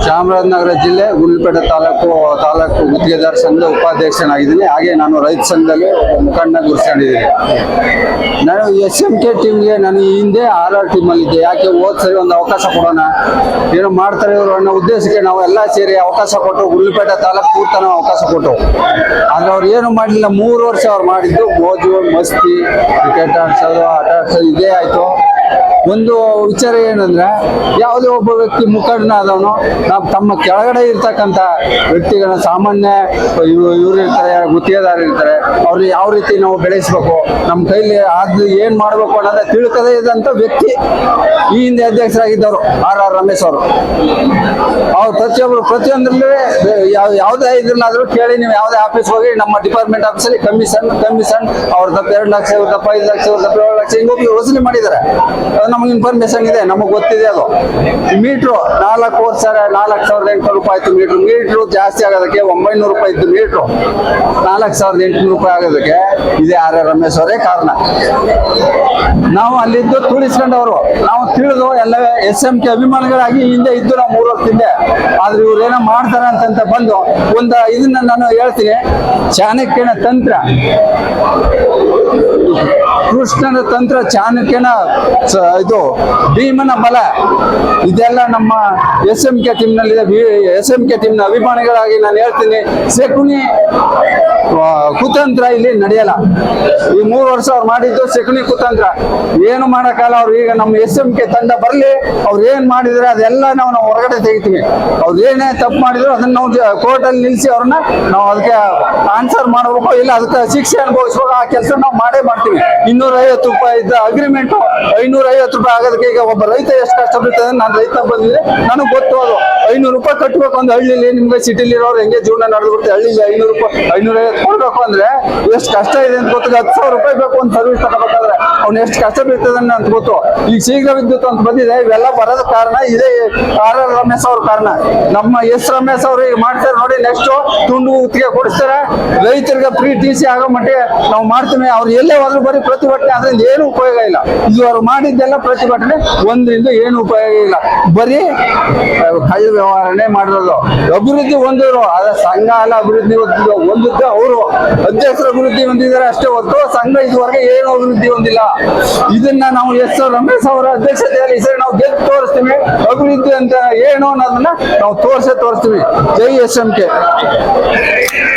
ಚಾಮರಾಜನಗರ ಜಿಲ್ಲೆ ಗುಂಡ್ಲುಪೇಟೆ ತಾಲೂಕು ಗುತ್ತಿಗೆದಾರ ಸಂಘದ ಉಪಾಧ್ಯಕ್ಷನಾಗಿದ್ದೀನಿ. ಹಾಗೆ ನಾನು ರೈತ ಸಂಘದಲ್ಲಿ ಮುಖಂಡ ಗುರುತಿಸಿಕೊಂಡಿದ್ದೀನಿ. ನಾನು SMK ಟೀಮ್ಗೆ ನಾನು ಈ ಹಿಂದೆ RR ಟೀಮಲ್ಲಿ ಇದ್ದೆ. ಯಾಕೆ ಹೋದ್ ಸರಿ ಒಂದು ಅವಕಾಶ ಕೊಡೋಣ, ಏನೋ ಮಾಡ್ತಾರೆ ಇವರು ಅನ್ನೋ ಉದ್ದೇಶಕ್ಕೆ ನಾವು ಎಲ್ಲ ಸೇರಿ ಅವಕಾಶ ಕೊಟ್ಟು ಗುಂಡ್ಲುಪೇಟೆ ತಾಲೂಕು ಪೂರ್ತಿ ನಾವು ಅವಕಾಶ ಕೊಟ್ಟು, ಆದ್ರೆ ಅವ್ರು ಏನು ಮಾಡಲಿಲ್ಲ. 3 ವರ್ಷ ಅವ್ರು ಮಾಡಿದ್ದು ಮೋಜು ಮಸ್ತಿ, ಕ್ರಿಕೆಟ್ ಆಡ್ಸೋದು, ಆಟ ಆಡ್ಸೋದು ಇದೇ ಆಯ್ತು. ಒಂದು ವಿಚಾರ ಏನಂದ್ರೆ, ಯಾವುದೇ ಒಬ್ಬ ವ್ಯಕ್ತಿ ಮುಖಂಡನಾದವನು ನಾವು ತಮ್ಮ ಕೆಳಗಡೆ ಇರ್ತಕ್ಕಂಥ ವ್ಯಕ್ತಿಗಳನ್ನ, ಸಾಮಾನ್ಯ ಇವ್ರು ಇರ್ತಾರೆ, ಗುತ್ತಿಗೆದಾರ ಇರ್ತಾರೆ, ಅವ್ರನ್ನ ಯಾವ ರೀತಿ ನಾವು ಬೆಳೆಸಬೇಕು, ನಮ್ಮ ಕೈಲಿ ಅದು ಏನ್ ಮಾಡ್ಬೇಕು ಅನ್ನೋದೇ ತಿಳ್ಕದೇ ಇದ್ದಂತ ವ್ಯಕ್ತಿ ಈ ಹಿಂದೆ ಅಧ್ಯಕ್ಷರಾಗಿದ್ದವರು RR ರಮೇಶ್ ಅವರು. ಅವ್ರು ಪ್ರತಿಯೊಂದ್ರಲ್ಲಿ ಯಾವುದೇ ಇದ್ರಲ್ಲಾದ್ರೂ ಕೇಳಿ, ನೀವು ಯಾವುದೇ ಆಫೀಸ್ ಹೋಗಿ ನಮ್ಮ ಡಿಪಾರ್ಟ್ಮೆಂಟ್ ಆಫೀಸಲ್ಲಿ ಕಮಿಷನ್ ಅವ್ರ ತಪ್ಪ 2 ಲಕ್ಷ, ಇವ್ರ ತಪ್ಪ 5 ಲಕ್ಷ, ಇವ್ರ ತಪ್ಪ 7 ಲಕ್ಷ ಹಿಂಗೋಗಿ ವಸೂಲಿ ಮಾಡಿದ್ದಾರೆ. ನಮಗೆ ಇನ್ಫಾರ್ಮೇಶನ್ ಇದೆ, ನಮಗೆ ಗೊತ್ತಿದೆ. ಅದು ಮೀಟ್ರು 4,800 ರೂಪಾಯಿ ಆಯ್ತು. ಮೀಟ್ರು ಜಾಸ್ತಿ ಆಗೋದಕ್ಕೆ 900 ರೂಪಾಯಿ ಇತ್ತು ಮೀಟ್ರು, 4,800 ರೂಪಾಯಿ ಆಗೋದಕ್ಕೆ ಇದೇ RR ರಮೇಶ್ ಅವರೇ ಕಾರಣ. ನಾವು ಅಲ್ಲಿದ್ದು ತುಳಿಸ್ಕೊಂಡವರು, ನಾವು ತಿಳಿದು ಎಲ್ಲ SMK ಅಭಿಮಾನಿಗಳಾಗಿ ಹಿಂದೆ ಇದ್ದು ನಾವು 3 ವರ್ಷ ಹಿಂದೆ. ಆದ್ರೆ ಇವ್ರು ಏನೋ ಮಾಡ್ತಾರೆ ಅಂತ ಬಂದು ಇದನ್ನ ನಾನು ಹೇಳ್ತೀನಿ. ಚಾಣಕ್ಯನ ತಂತ್ರ, ಕೃಷ್ಣನ ತಂತ್ರ, ಚಾಣಕ್ಯನ ಇದು ಭೀಮನ ಬಲ, ಇದೆಲ್ಲ ನಮ್ಮ SMK ಟೀಮ್ನಲ್ಲಿದೆ. SMK ಟೀಮ್ನ ಅಭಿಮಾನಿಗಳಾಗಿ ನಾನು ಹೇಳ್ತೀನಿ, ಶಕುನಿ ಕುತಂತ್ರ ಇಲ್ಲಿ ನಡೆಯಲ್ಲ. ಈ 3 ವರ್ಷ ಅವ್ರು ಮಾಡಿದ್ದು ಶಕುನಿ ಕುತಂತ್ರ, ಏನು ಮಾಡಕ್ಕಾಗಲ್ಲ. ಅವ್ರು ಈಗ ನಮ್ಮ SMK ತಂಡ ಬರ್ಲಿ, ಅವ್ರು ಏನ್ ಮಾಡಿದ್ರೆ ಅದೆಲ್ಲ ನಾವು ಹೊರಗಡೆ ತೆಗಿತೀವಿ. ಅವ್ರು ಏನೇ ತಪ್ಪು ಮಾಡಿದ್ರು ಅದನ್ನ ನಾವು ಕೋರ್ಟ್ ಅಲ್ಲಿ ನಿಲ್ಸಿ ಅವ್ರನ್ನ ನಾವು ಅದಕ್ಕೆ ಆನ್ಸರ್ ಮಾಡಬೇಕು, ಇಲ್ಲ ಅದಕ್ಕೆ ಶಿಕ್ಷೆ ಅನುಭವಿಸ್ಬೇಕು. ಆ ಕೆಲಸ ನಾವು ಮಾಡೇ ಮಾಡ್ತೀವಿ. 250 ರೂಪಾಯಿ ಇದ್ದ ಅಗ್ರಿಮೆಂಟ್ 550 ರೂಪಾಯಿ ಆಗೋದಕ್ಕೆ ಈಗ ಒಬ್ಬ ರೈತ ಎಷ್ಟು ಕಷ್ಟ ಬೀಳ್ತದೆ. ನಾನು ರೈತ ಬಂದಿದ್ರೆ ನನಗೆ ಗೊತ್ತು. ಅದು 500 ರೂಪಾಯಿ ಕಟ್ಟಬೇಕು ಒಂದು ಹಳ್ಳಿಲಿ. ನಿಮ್ಗೆ ಸಿಟಿಲಿ ಇರೋರು ಹೆಂಗೆ ಜೀವನ ನಡೆದ್ಬಿಡುತ್ತೆ, ಹಳ್ಳಿಲಿ 550 ಕೊಡ್ಬೇಕು ಅಂದ್ರೆ ಎಷ್ಟು ಕಷ್ಟ ಇದೆ ಅಂತ ಗೊತ್ತಿದೆ. 10,000 ರೂಪಾಯಿ ಬೇಕು ಒಂದು ಸರ್ವಿಸ್ ತಗೋಬೇಕಾದ್ರೆ ಅವ್ನು ಎಷ್ಟು ಕಷ್ಟ ಬೀಳ್ತದೆ ಅಂತ ಗೊತ್ತು. ಈಗ ಶೀಘ್ರ ವಿದ್ಯುತ್ ಅಂತ ಬಂದಿದೆ. ಇವೆಲ್ಲ ಬರೋದ ಕಾರಣ ಇದೇ RR ರಮೇಶ್ ಅವ್ರ ಕಾರಣ. ನಮ್ಮ ರಮೇಶ್ ಅವರು ಈಗ ಮಾಡ್ತಾರೆ ನೋಡಿ. ನೆಕ್ಸ್ಟ್ ತುಂಡು ಗುತ್ತಿಗೆ ಕೊಡಿಸ್ತಾರೆ, ರೈತರಿಗೆ ಫ್ರೀ TC ಆಗೋ ಮಟ್ಟಿಗೆ ನಾವು ಮಾಡ್ತೀವಿ. ಅವ್ರು ಎಲ್ಲೇ ಹೋದ್ರು ಬರೀ ಪ್ರತಿಭಟನೆ, ಅದರಿಂದ ಏನು ಉಪಯೋಗ ಇಲ್ಲ. ಇದು ಅವ್ರು ಮಾಡಿದ್ದೆಲ್ಲ ಪ್ರತಿಭಟನೆ, ಒಂದರಿಂದ ಏನು ಉಪಯೋಗ ಇಲ್ಲ. ಬರೀ ಕಳ್ಳ ವ್ಯವಹಾರನೇ ಮಾಡಿರೋದು. ಅಭಿವೃದ್ಧಿ ಹೊಂದಿದ್ರು, ಅದ ಸಂಘ ಅಲ್ಲ ಅಭಿವೃದ್ಧಿ ಹೊಂದಿದ್ದು ಅವರು ಅಧ್ಯಕ್ಷರ ಅಭಿವೃದ್ಧಿ ಹೊಂದಿದ್ದಾರೆ ಅಷ್ಟೇ ಹೊತ್ತು ಸಂಘ ಇದುವರೆಗೆ ಏನು ಅಭಿವೃದ್ಧಿ ಹೊಂದಿಲ್ಲ. ಇದನ್ನ ನಾವು ರಮೇಶ್ ಅವರ ಅಧ್ಯಕ್ಷತೆಯಲ್ಲಿ ಸರಿ ನಾವು ಗೆದ್ದು ತೋರಿಸ್ತೀವಿ. ಅಭಿವೃದ್ಧಿ ಅಂತ ಏನು ಅನ್ನೋದನ್ನ ನಾವು ತೋರಿಸ್ತೀವಿ. ಜೈ SMK.